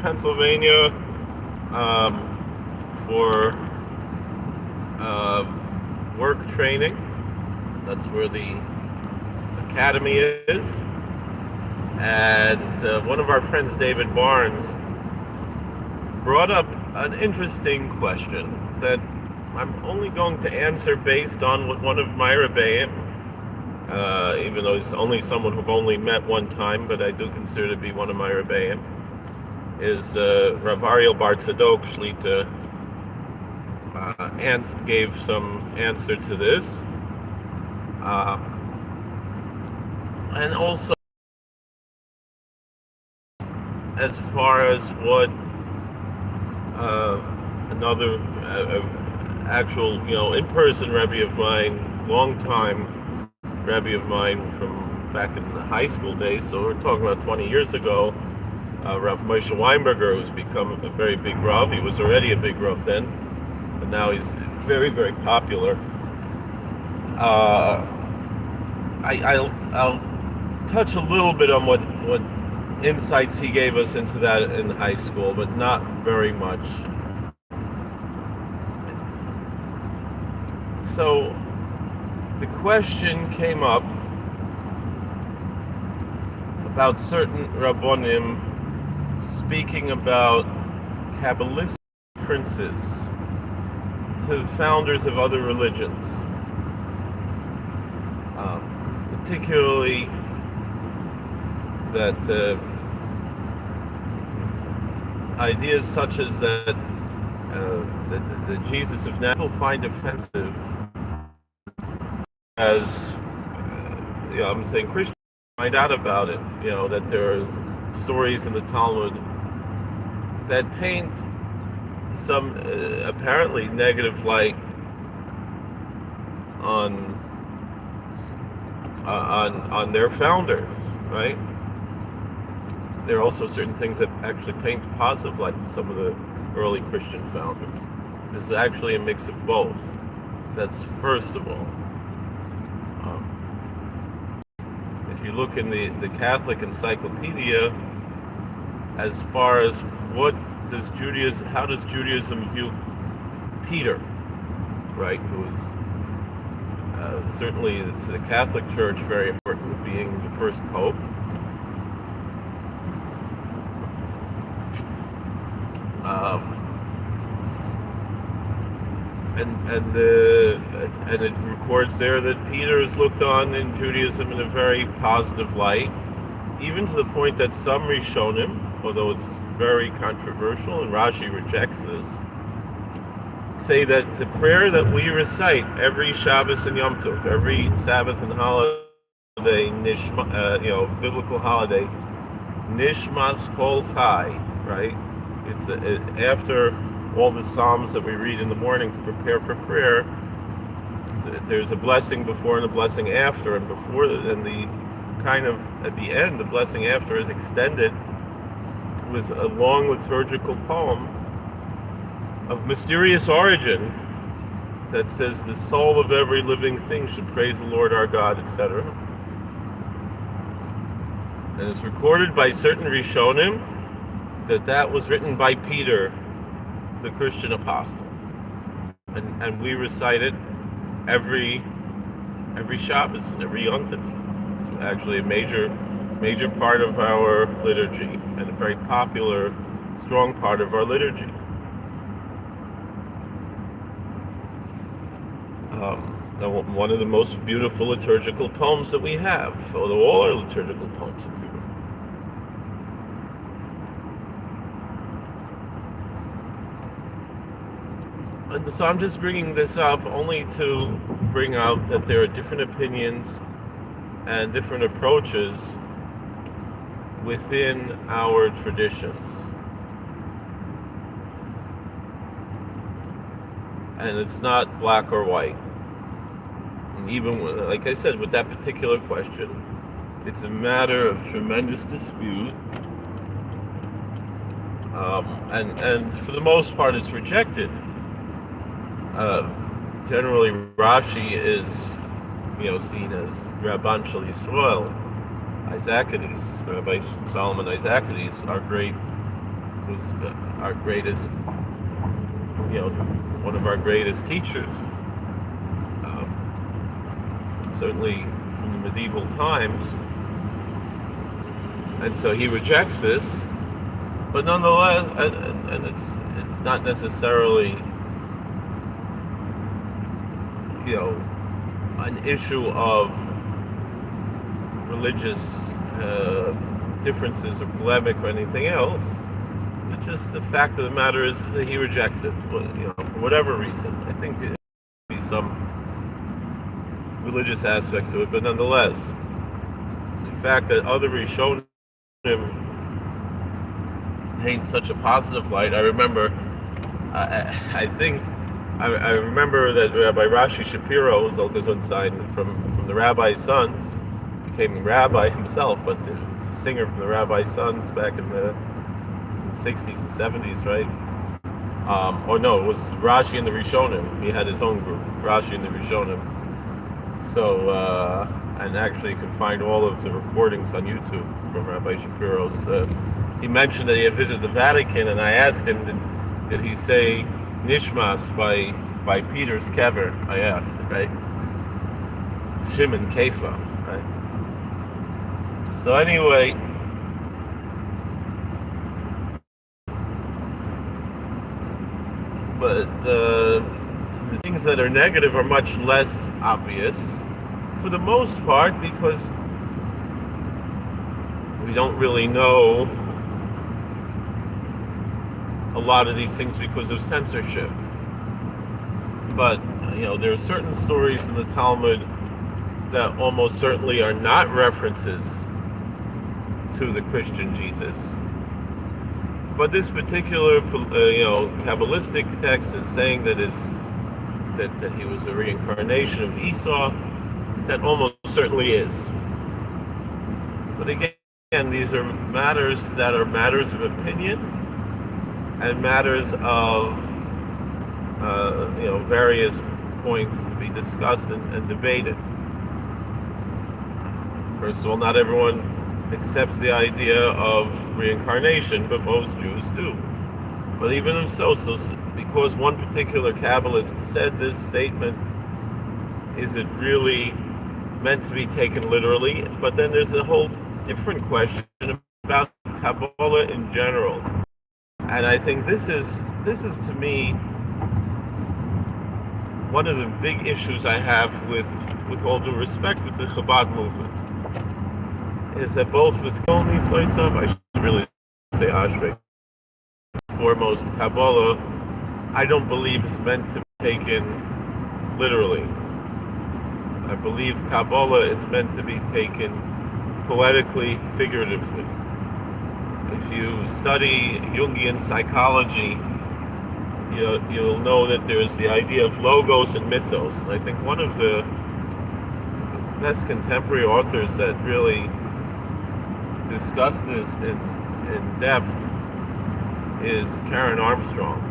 Pennsylvania for work training. That's where the academy is. And one of our friends, David Barnes, brought up an interesting question that I'm only going to answer based on what one of my rebbeim, even though he's only someone who've only met one time, but I do consider to be one of my rebbeim, is Rav Ariel Bar Tzadok Shlita gave some answer to this. And also, as far as what another actual, in-person Rebbe of mine, long-time Rebbe of mine from back in the high school days, so we're talking about 20 years ago, Rav Moshe Weinberger, who's become a very big Rav. He was already a big Rav then, but now he's very, very popular. I'll touch a little bit on what insights he gave us into that in high school, but not very much. So the question came up about certain Rabbonim speaking about Kabbalistic references to founders of other religions, particularly that ideas such as that the Jesus of now people find offensive, as I'm saying Christians find out about it, that there are stories in the Talmud that paint some apparently negative light on their founders, right? There are also certain things that actually paint positive light in some of the early Christian founders. There's actually a mix of both. That's first of all. If you look in the Catholic Encyclopedia, as far as how does Judaism view Peter, right? Who is certainly to the Catholic Church very important, being the first pope. And it records there that Peter is looked on in Judaism in a very positive light, even to the point that some Rishonim, although it's very controversial and Rashi rejects this, say that the prayer that we recite every Shabbos and Yom Tov, every Sabbath and holiday, biblical holiday, Nishmas Kol Chai, right? It's after all the Psalms that we read in the morning to prepare for prayer. There's a blessing before and a blessing after, and the kind of at the end, the blessing after is extended with a long liturgical poem of mysterious origin that says the soul of every living thing should praise the Lord our God, etc. And it's recorded by certain Rishonim that was written by Peter, the Christian apostle, and we recite it every Shabbos and every Yom Tov. It's actually a major part of our liturgy, and a very popular, strong part of our liturgy. One of the most beautiful liturgical poems that we have, although all our liturgical poems are beautiful. And so I'm just bringing this up only to bring out that there are different opinions and different approaches within our traditions. And it's not black or white. And even, like I said, with that particular question, it's a matter of tremendous dispute. And for the most part, it's rejected. Generally, Rashi is, seen as Rabban Shel Yisrael. Isaacides, Rabbi Solomon Isaacides, our great was our greatest, one of our greatest teachers. Certainly from the medieval times. And so he rejects this, but nonetheless, and it's not necessarily, an issue of religious differences or polemic or anything else. It's just the fact of the matter is that he rejects it, for whatever reason. I think there could be some religious aspects to it, but nonetheless, the fact that other Rishonim paint such a positive light. I remember, I remember that Rabbi Rashi Shapiro, Zolkazunstein, from the rabbi's sons, became a rabbi himself, but was a singer from the rabbi's sons back in the 60s and 70s, right? Or no, it was Rashi and the Rishonim. He had his own group, Rashi and the Rishonim. So, and actually you can find all of the recordings on YouTube from Rabbi Shapiro's. He mentioned that he had visited the Vatican, and I asked him, did he say Nishmas by Peter's Kever? I asked, right? Shimon Kefa, right? So anyway, but the things that are negative are much less obvious for the most part, because we don't really know a lot of these things because of censorship. But there are certain stories in the Talmud that almost certainly are not references to the Christian Jesus. But this particular, Kabbalistic text is saying that he was a reincarnation of Esau. That almost certainly is. But again, these are matters that are matters of opinion and matters of various points to be discussed and debated. First of all, not everyone accepts the idea of reincarnation, but most Jews do. But even if so because one particular Kabbalist said this statement, is it really meant to be taken literally? But then there's a whole different question about Kabbalah in general. And I think this is to me one of the big issues I have with all due respect with the Chabad movement, is that both with Golni Floisov, I should really say Ashrei, foremost, Kabbalah, I don't believe is meant to be taken literally. I believe Kabbalah is meant to be taken poetically, figuratively. If you study Jungian psychology, you'll know that there's the idea of logos and mythos. And I think one of the best contemporary authors that really discuss this in depth is Karen Armstrong.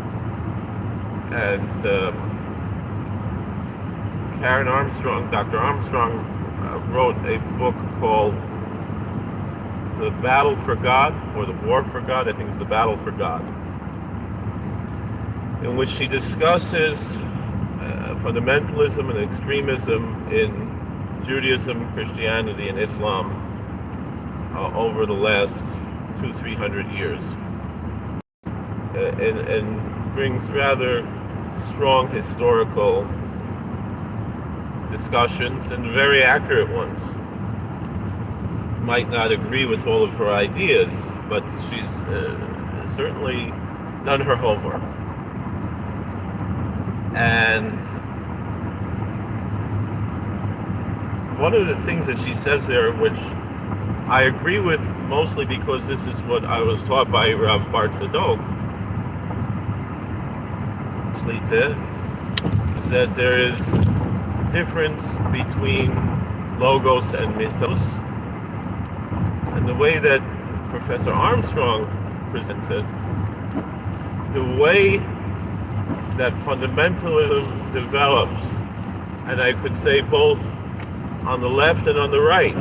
And Karen Armstrong, Dr. Armstrong, wrote a book called The Battle for God, or The War for God. I think it's The Battle for God, in which she discusses fundamentalism and extremism in Judaism, Christianity, and Islam over the last 200-300 years, and brings rather strong historical discussions, and very accurate ones. Might not agree with all of her ideas, but she's certainly done her homework. And one of the things that she says there, which I agree with mostly because this is what I was taught by Rav Bar Tzadok Shlita, is that there is difference between logos and mythos. And the way that Professor Armstrong presents it, the way that fundamentalism develops, and I could say both on the left and on the right,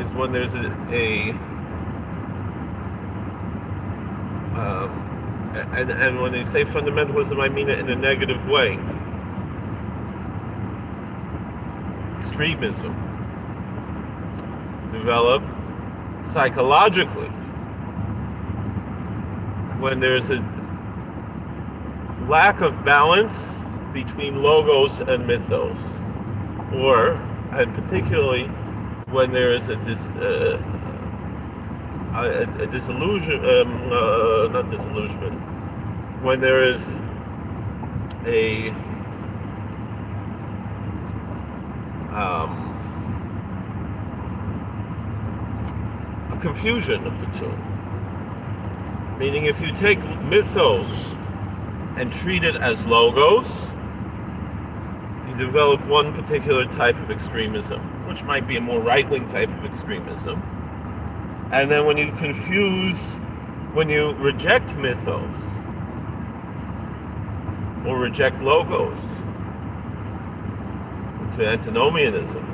is when there's and when they say fundamentalism, I mean it in a negative way. Extremism develop psychologically when there's a lack of balance between logos and mythos, and particularly when there is a disillusion, not disillusionment, when there is a confusion of the two. Meaning, if you take mythos and treat it as logos, you develop one particular type of extremism, which might be a more right-wing type of extremism. And then when you reject mythos or reject logos to antinomianism,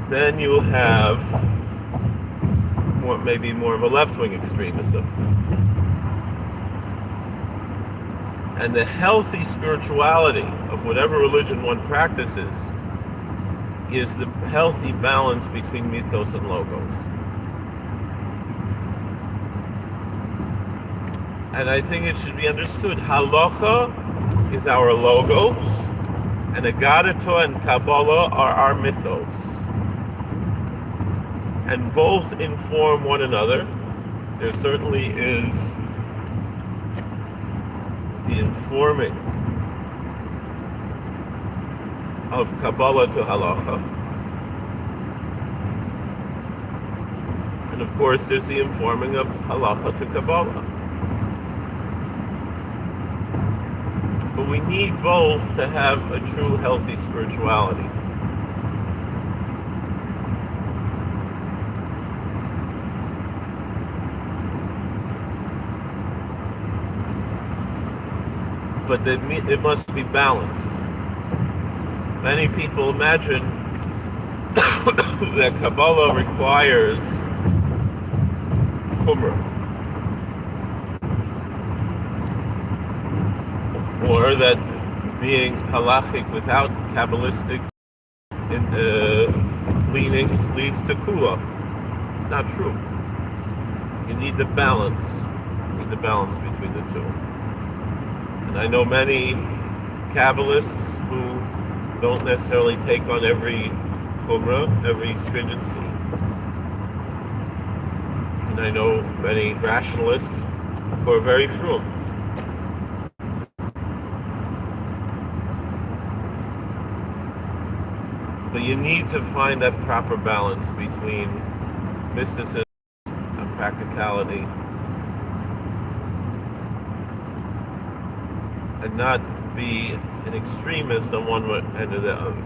then you have maybe more of a left-wing extremism. And the healthy spirituality of whatever religion one practices is the healthy balance between mythos and logos. And I think it should be understood, halacha is our logos, and Agadah and Kabbalah are our mythos. And both inform one another. There certainly is the informing of Kabbalah to halacha. And of course, there's the informing of halacha to Kabbalah. But we need both to have a true healthy spirituality. But it must be balanced. Many people imagine that Kabbalah requires chumrah, or that being halachic without Kabbalistic leanings leads to kula. It's not true. You need the balance. You need the balance between the two. And I know many Kabbalists who don't necessarily take on every chumrah, every stringency. And I know many rationalists who are very frum. But you need to find that proper balance between mysticism and practicality, and not be an extremist on one end or the other.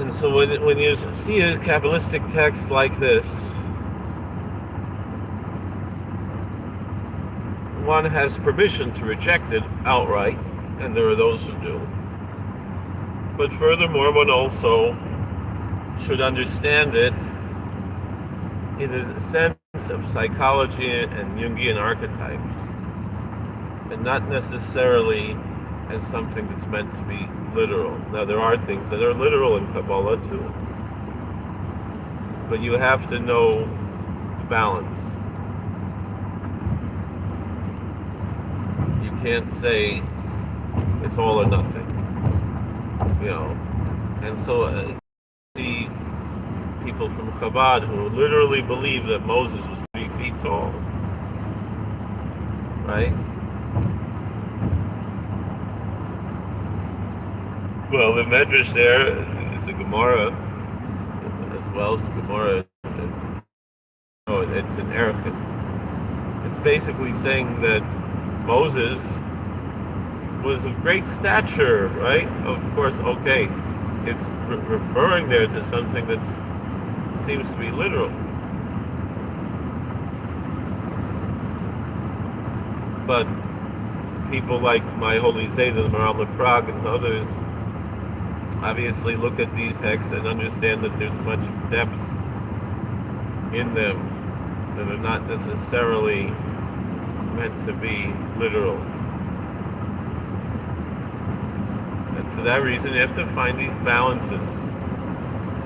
And so when you see a Kabbalistic text like this, one has permission to reject it outright, and there are those who do. But furthermore, one also should understand it in a sense of psychology and Jungian archetypes, and not necessarily as something that's meant to be literal. Now, there are things that are literal in Kabbalah too, but you have to know the balance. You can't say it's all or nothing, And so the people from Chabad who literally believe that Moses was 3 feet tall, right? Well, the Medrash there is a Gemara, as well as Gemara. It's an Erechim. It's basically saying that Moses was of great stature, right? Of course, okay, it's referring there to something that seems to be literal. But people like my holy Zayda, the Maharal of Prague, and others obviously look at these texts and understand that there's much depth in them that are not necessarily meant to be literal. And for that reason, you have to find these balances.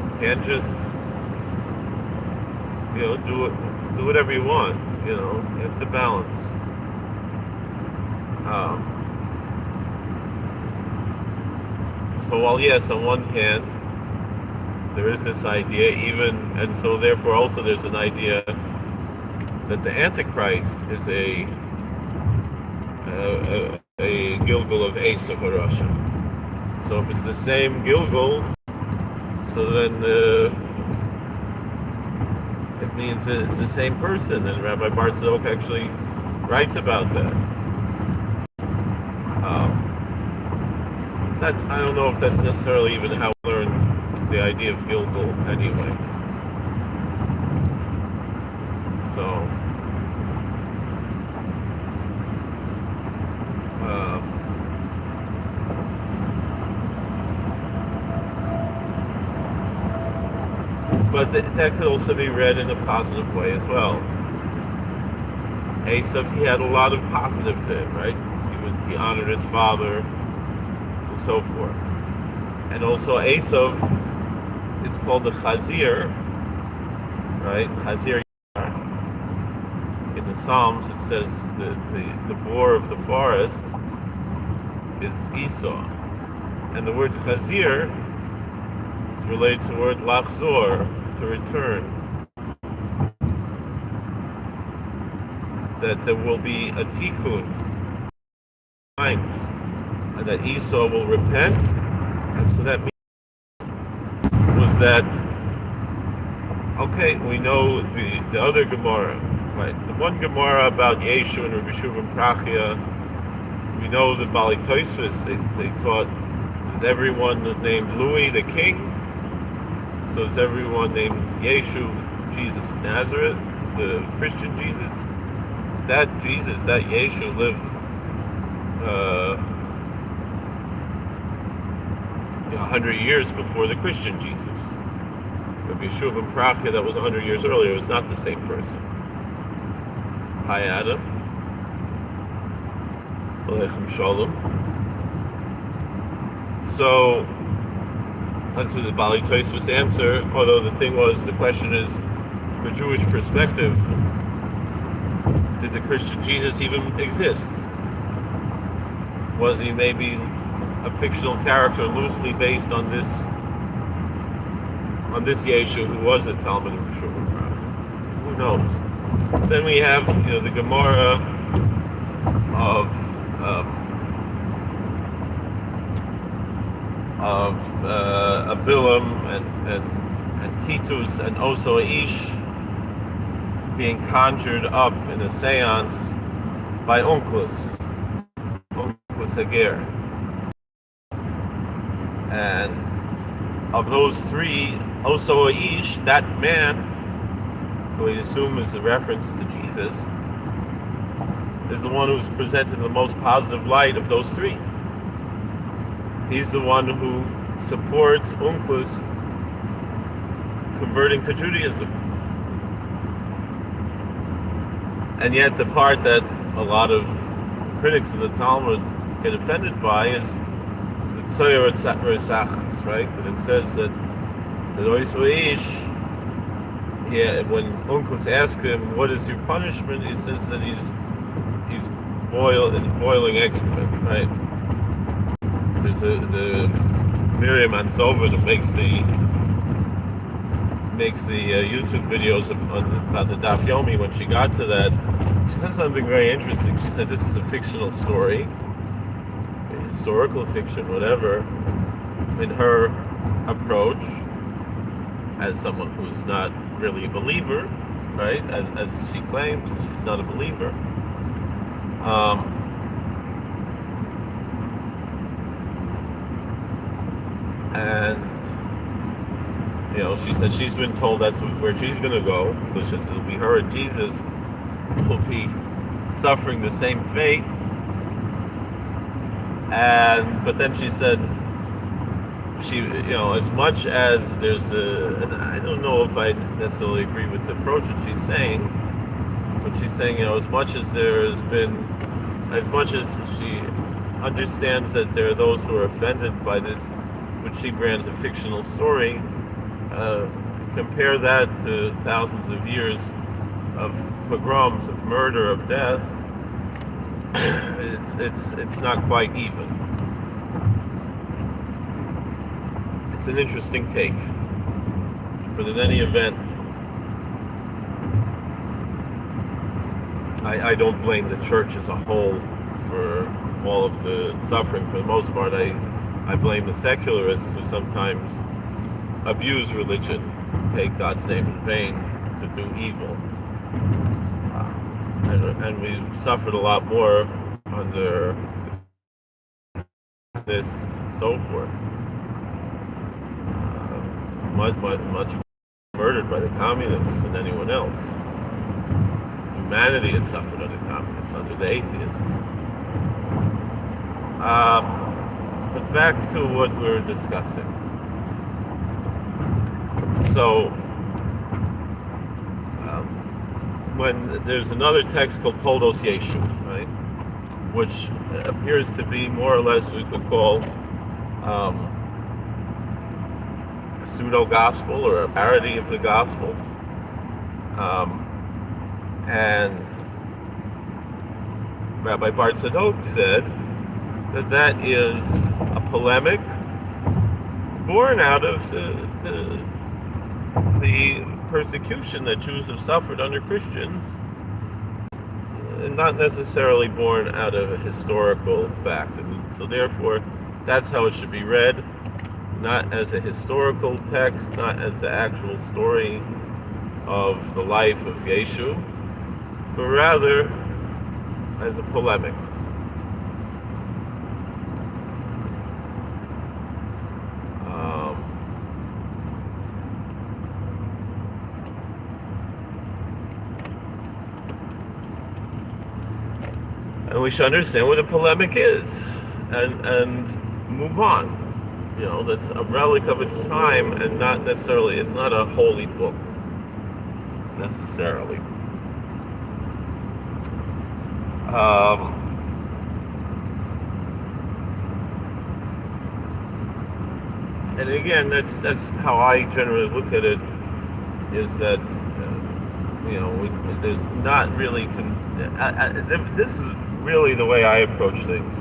You can't just, do whatever you want. You have to balance. So while yes, on one hand, there is this idea, and so therefore also there's an idea that the Antichrist is a Gilgul of Esav HaRasha. So if it's the same Gilgul, so then it means that it's the same person, and Rabbi Barzilok actually writes about that. I don't know if that's necessarily even how we learn the idea of Gilgul anyway. So, but that could also be read in a positive way as well. Esav, he had a lot of positive to him, right? He honored his father, and so forth. And also Esav, it's called the Chazir, right? Chazir. In the Psalms, it says the boar of the forest is Esau. And the word Chazir is related to the word Lachzor, to return. That there will be a tikkun times, and that Esau will repent. And so that was that. Okay, we know the other Gemara, right? The one Gemara about Yeshu and Rabbi Shimon Prachia. We know the Bali Tosfos, they taught that everyone named Louis the king. So it's everyone named Yeshu, Jesus of Nazareth, the Christian Jesus. That Jesus, that Yeshu lived 100 years before the Christian Jesus. Rabbi Yeshua ben Prachia, that was 100 years earlier, was not the same person. Hi Adam. Aleichem Shalom. So that's what the Bali Tosfos answer. Although the question is, from a Jewish perspective, did the Christian Jesus even exist? Was he maybe a fictional character loosely based on this Yeshu who was a Talmud of Shulchan Aruch? Who knows? Then we have the Gemara of Abilam and Titus and also Ish being conjured up in a seance by Onkelos Hager. And of those three, also Ish, that man, who we assume is a reference to Jesus, is the one who's presented in the most positive light of those three. He's the one who supports Onkelos converting to Judaism. And yet the part that a lot of critics of the Talmud get offended by is the Tzoyer Resachas, right? That it says that the Oisva Ish, when Onkelos asks him, what is your punishment? He says that he's boiling excrement, right? There's the Miriam Ansova that makes the YouTube videos about the Daf Yomi. When she got to that, she said something very interesting. She said this is a fictional story, historical fiction, whatever. In her approach, as someone who's not really a believer, right? As she claims, she's not a believer. And she said she's been told that's where she's going to go. So she said it'll be her and Jesus will be suffering the same fate. But then she said as much as there's and I don't know if I necessarily agree with the approach that she's saying, but she's saying, as much as there has been, as much as she understands that there are those who are offended by this, which she brands a fictional story, compare that to thousands of years of pogroms, of murder, of death. It's not quite even. It's an interesting take, but in any event, I don't blame the church as a whole for all of the suffering. For the most part, I blame the secularists who sometimes abuse religion, take God's name in vain to do evil. And we suffered a lot more under this and so forth. Much murdered by the communists than anyone else. Humanity has suffered under communists, under the atheists. But back to what we were discussing. So, when there's another text called Toldos Yeshu, right, which appears to be more or less we could call a pseudo-gospel or a parody of the gospel, and Rabbi Bart Tzadok said that is a polemic born out of the persecution that Jews have suffered under Christians, and not necessarily born out of a historical fact. And so therefore, that's how it should be read, not as a historical text, not as the actual story of the life of Yeshu, but rather as a polemic. And we should understand what a polemic is, and move on. That's a relic of its time, and not necessarily, it's not a holy book, necessarily. And again, that's how I generally look at it, is that, there's not really, this is really the way I approach things.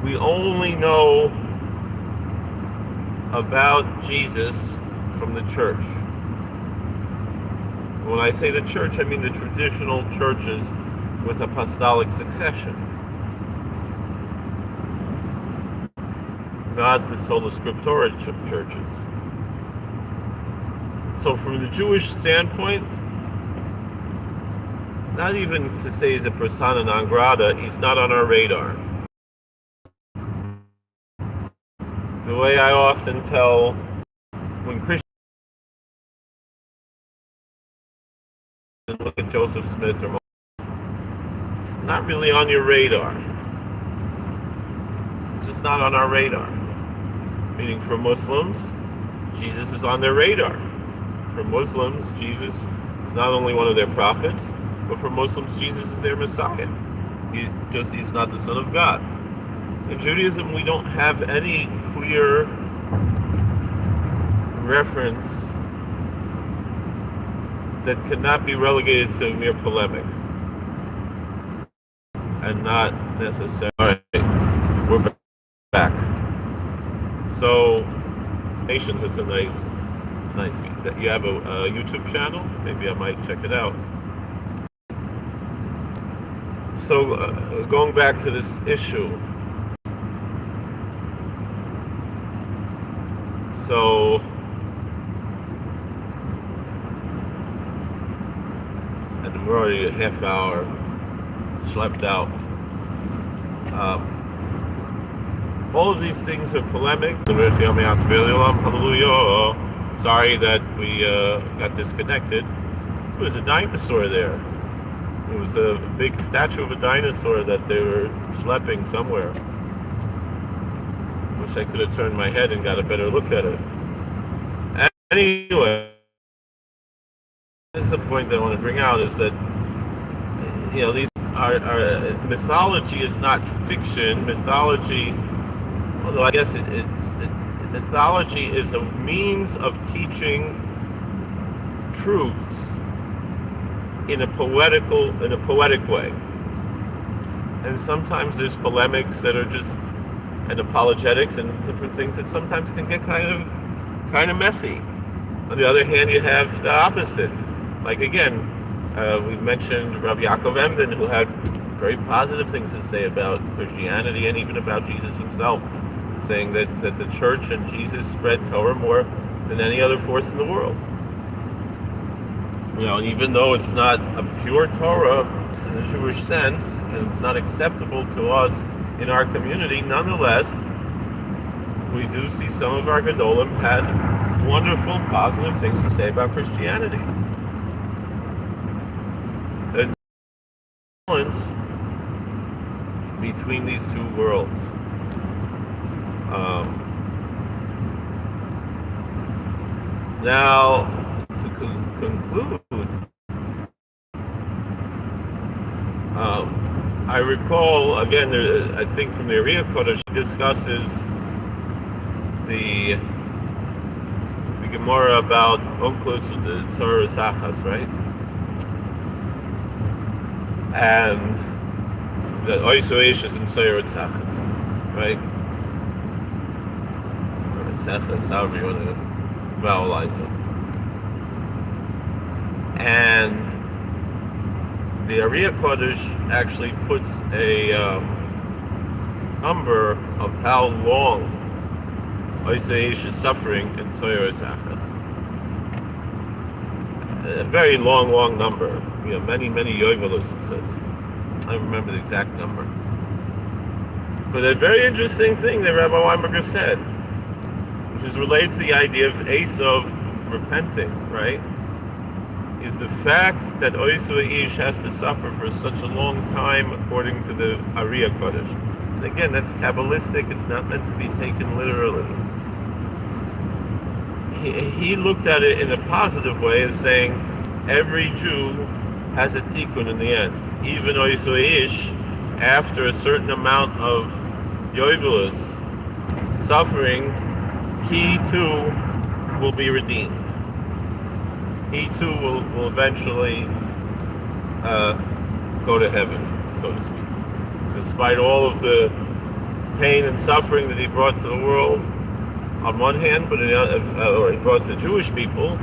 We only know about Jesus from the church. When I say the church, I mean the traditional churches with apostolic succession, not the sola scriptura churches. So from the Jewish standpoint, not even to say he's a persona non grata, he's not on our radar. The way I often tell when Christians look at Joseph Smith or it's not really on your radar. It's just not on our radar. Meaning for Muslims, Jesus is on their radar. For Muslims, Jesus is not only one of their prophets, but for Muslims, Jesus is their Messiah. He's not the Son of God. In Judaism, we don't have any clear reference that cannot be relegated to mere polemic and not necessarily. All right, we're back. So, nations, it's a nice. You have a YouTube channel? Maybe I might check it out. So, going back to this issue. So, and we're already a half hour slept out. All of these things are polemic. Hallelujah. Sorry that we got disconnected. There was a dinosaur there. It was a big statue of a dinosaur that they were schlepping somewhere. It was wish I could have turned my head and got a better look at it. Anyway, this is the point that I want to bring out, is that these are mythology is not fiction. Mythology, although I guess mythology is a means of teaching truths in a poetic way. And sometimes there's polemics that are just, and apologetics and different things that sometimes can get kind of messy. On the other hand, you have the opposite. Like again, we mentioned Rabbi Yaakov Emden, who had very positive things to say about Christianity and even about Jesus himself, saying that the church and Jesus spread Torah more than any other force in the world. And even though it's not a pure Torah in the Jewish sense, and it's not acceptable to us in our community, nonetheless, we do see some of our Gedolim had wonderful, positive things to say about Christianity. The balance between these two worlds. Now, to conclude, I recall, again, I think from the Ariya Kodesh, she discusses the Gemara about Onklus with the Torah Sachas, right? And the Oiso Eishes and Soyer Sachas, right? Or Sachas, however you want to vowelize it. And the Ariya Kodesh actually puts a number of how long Oiseish is suffering in Soyer Zachas. A very long number. Many Yovelos, it says. I don't remember the exact number. But a very interesting thing that Rabbi Weinberger said, which is related to the idea of Esav repenting, right? Is the fact that Oisu Ish has to suffer for such a long time according to the Ariya Kodesh. And again, that's Kabbalistic, it's not meant to be taken literally. He looked at it in a positive way of saying every Jew has a tikkun in the end. Even Oisu Ish, after a certain amount of Yovelus suffering, he too will be redeemed. He too will eventually go to heaven, so to speak. Despite all of the pain and suffering that he brought to the world, on one hand, but or he brought to the Jewish people,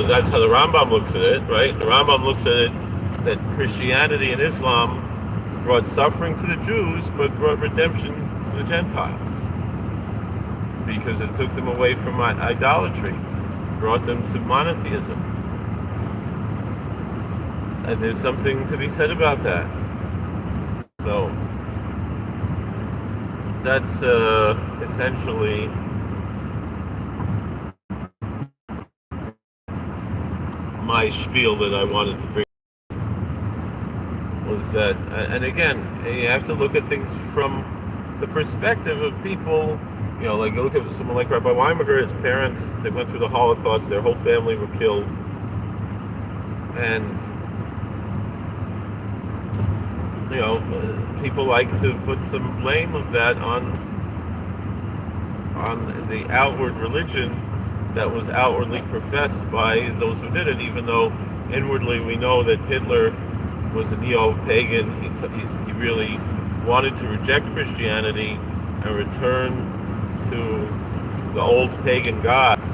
that's how the Rambam looks at it, right? The Rambam looks at it that Christianity and Islam brought suffering to the Jews, but brought redemption to the Gentiles. Because it took them away from idolatry, brought them to monotheism. And there's something to be said about that. So, that's essentially my spiel that I wanted to bring. Was that, and again, you have to look at things from the perspective of people. Like you look at someone like Rabbi Weinberger, his parents, they went through the Holocaust, their whole family were killed. And, people like to put some blame of that on the outward religion that was outwardly professed by those who did it, even though inwardly we know that Hitler was a neo-pagan. He really wanted to reject Christianity and return to the old pagan gods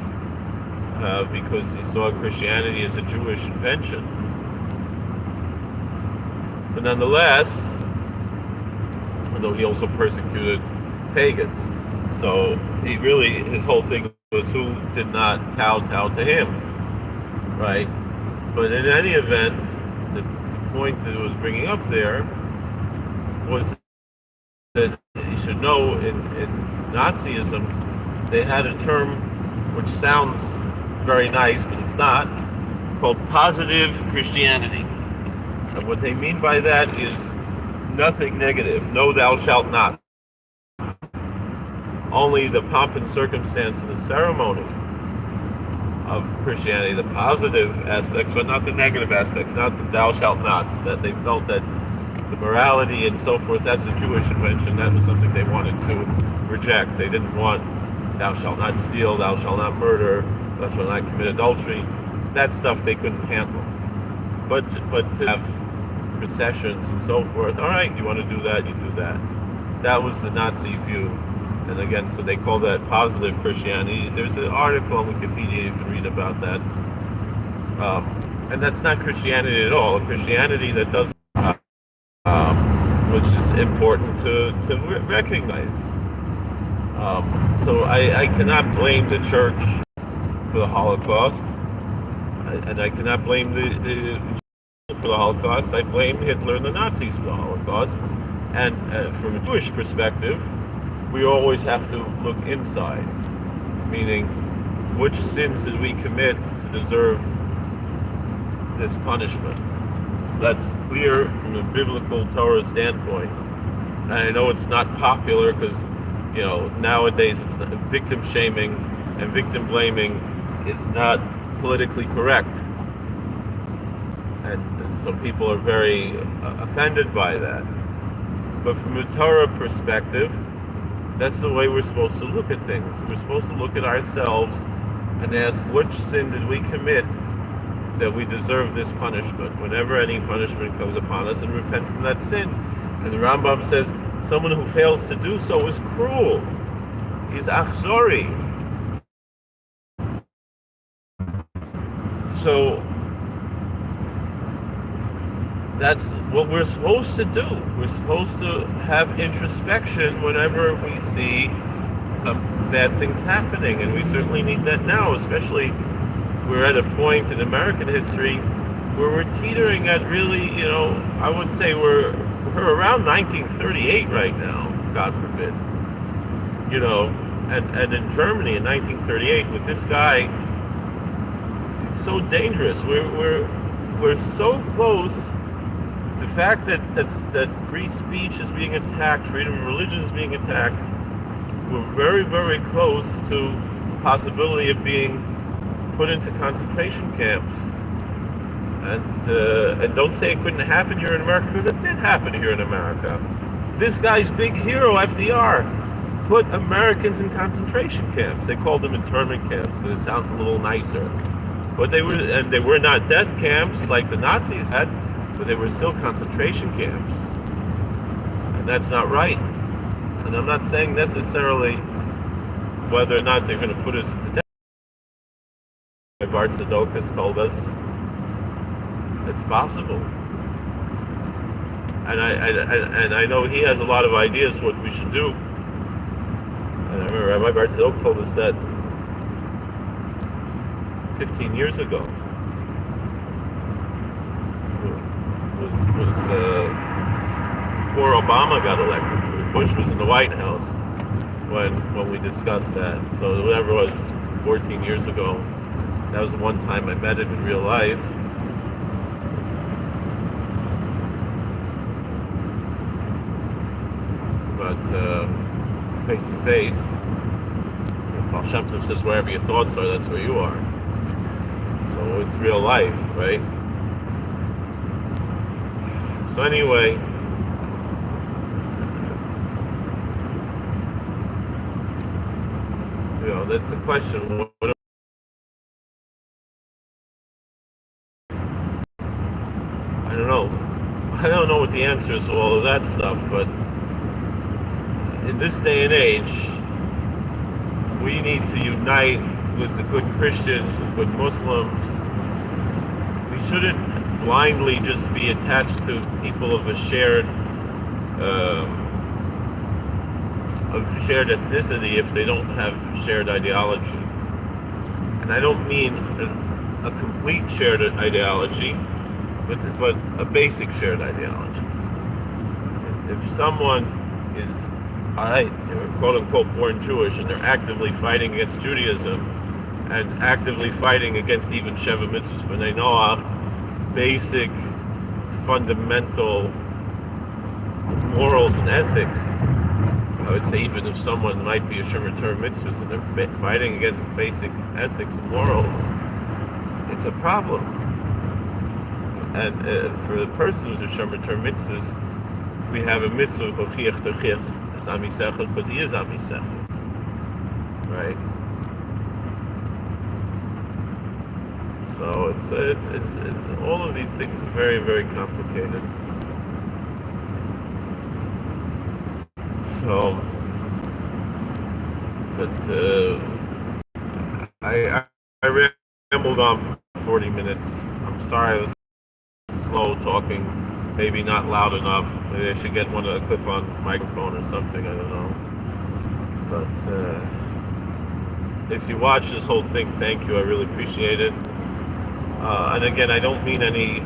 because he saw Christianity as a Jewish invention. But nonetheless, although he also persecuted pagans, so his whole thing was who did not kowtow to him, right? But in any event, the point that it was bringing up there was that you should know in Nazism, they had a term which sounds very nice, but it's not, called positive Christianity. And what they mean by that is nothing negative, no thou shalt not. only the pomp and circumstance and the ceremony of Christianity, the positive aspects, but not the negative aspects, not the thou shalt nots, that they felt that the morality and so forth, that's a Jewish invention, that was something they wanted to reject. They didn't want thou shalt not steal, thou shalt not murder, thou shalt not commit adultery. That stuff they couldn't handle. But to have processions and so forth, all right, you want to do that, you do that. That was the Nazi view. And again, so they call that positive Christianity. There's an article on Wikipedia, you can read about that. And that's not Christianity at all. A Christianity that doesn't, which is important to recognize. So I cannot blame the church for the Holocaust. And I cannot blame the for the Holocaust. I blame Hitler and the Nazis for the Holocaust. And from a Jewish perspective, we always have to look inside, meaning which sins did we commit to deserve this punishment? That's clear from a biblical Torah standpoint. And I know it's not popular because, nowadays it's not, victim shaming and victim blaming is not politically correct. And some people are very offended by that. But from a Torah perspective, that's the way we're supposed to look at things. We're supposed to look at ourselves and ask, which sin did we commit that we deserve this punishment? Whenever any punishment comes upon us, and repent from that sin. And the Rambam says, someone who fails to do so is cruel. He's achzori. So that's what we're supposed to do. We're supposed to have introspection whenever we see some bad things happening, and we certainly need that now, especially we're at a point in American history where we're teetering at really, I would say we're around 1938 right now, God forbid. And in Germany in 1938 with this guy, it's so dangerous. We're so close. The fact that free speech is being attacked, freedom of religion is being attacked, we're very, very close to the possibility of being put into concentration camps. And don't say it couldn't happen here in America, because it did happen here in America. This guy's big hero, FDR, put Americans in concentration camps. They called them internment camps because it sounds a little nicer. But they were not death camps like the Nazis had, but they were still concentration camps. And that's not right. And I'm not saying necessarily whether or not they're going to put us to death. Bart Sadok has told us it's possible. And I know he has a lot of ideas what we should do. And I remember Rabbi Bart Sadok told us that 15 years ago. Was before Obama got elected. Bush was in the White House when we discussed that. So whatever it was, 14 years ago, that was the one time I met him in real life. But face to face, Baal Shem Tov says wherever your thoughts are, that's where you are. So it's real life, right? So anyway, that's the question. I don't know what the answer is to all of that stuff, but in this day and age, we need to unite with the good Christians, with good Muslims. We shouldn't blindly just be attached to people of a shared ethnicity if they don't have shared ideology. And I don't mean a complete shared ideology, but a basic shared ideology. If someone is, they're quote unquote born Jewish and they're actively fighting against Judaism and actively fighting against even Sheva Mitzvahs B'nai Noach, basic, fundamental morals and ethics, I would say even if someone might be a Shomer Torah mitzvahs and they're fighting against basic ethics and morals, it's a problem. And for the person who's a Shomer Torah mitzvahs, we have a mitzvah of Chiach Terchiach as Amisechel because he is Amisechel, right? So it's all of these things are very, very complicated. So, but I rambled on for 40 minutes. I'm sorry I was slow talking, maybe not loud enough. Maybe I should get one a clip-on microphone or something. I don't know. But if you watch this whole thing, thank you. I really appreciate it. And again, I don't mean anything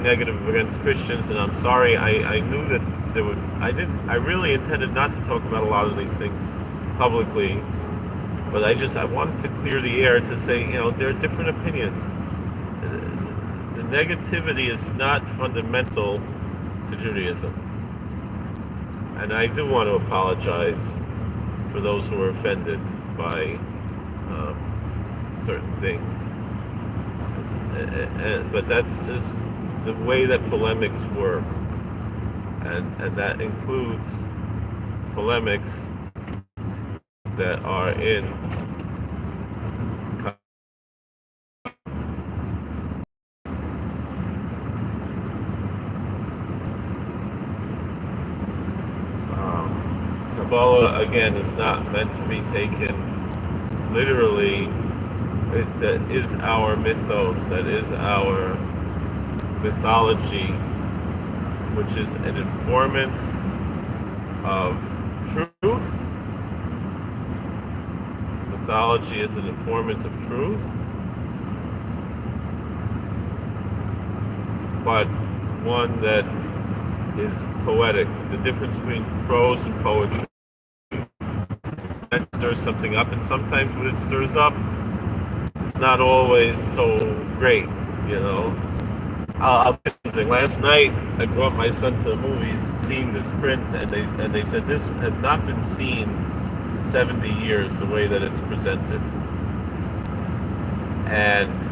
negative against Christians, and I'm sorry. I knew that there would. I really intended not to talk about a lot of these things publicly, but I wanted to clear the air to say, there are different opinions. The negativity is not fundamental to Judaism, and I do want to apologize for those who were offended by certain things. But that's just the way that polemics work, and that includes polemics that are in Kabbalah. Again, is not meant to be taken literally. That is our mythos, that is our mythology, which is an informant of truth. Mythology is an informant of truth, but one that is poetic. The difference between prose and poetry. That stirs something up, and sometimes what it stirs up is not always so great, I'll tell you something. Last night, I brought my son to the movies, seeing this print, and they said this has not been seen in 70 years the way that it's presented. And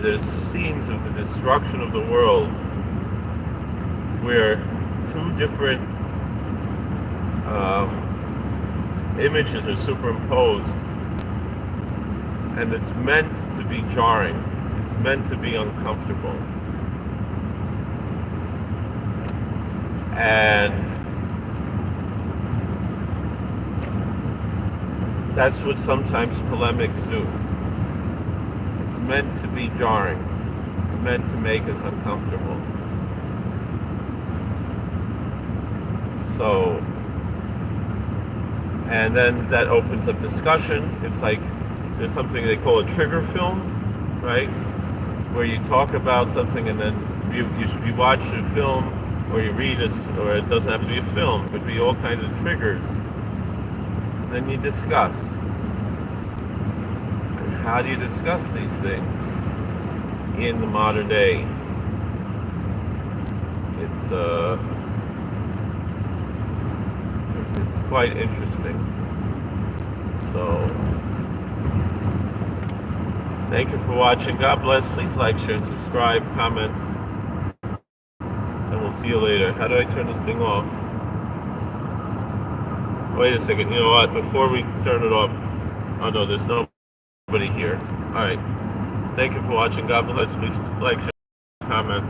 there's scenes of the destruction of the world where two different images are superimposed, and it's meant to be jarring. It's meant to be uncomfortable. And that's what sometimes polemics do. It's meant to be jarring. It's meant to make us uncomfortable. So, and then that opens up discussion. It's like there's something they call a trigger film, right? Where you talk about something and then you watch a film or you read or it doesn't have to be a film. It could be all kinds of triggers. And then you discuss. And how do you discuss these things in the modern day? It's quite interesting. So, thank you for watching. God bless. Please like, share, and subscribe, comment, and we'll see you later. How do I turn this thing off? Wait a second. You know what? Before we turn it off, oh no, there's nobody here. All right. Thank you for watching. God bless. Please like, share, comment.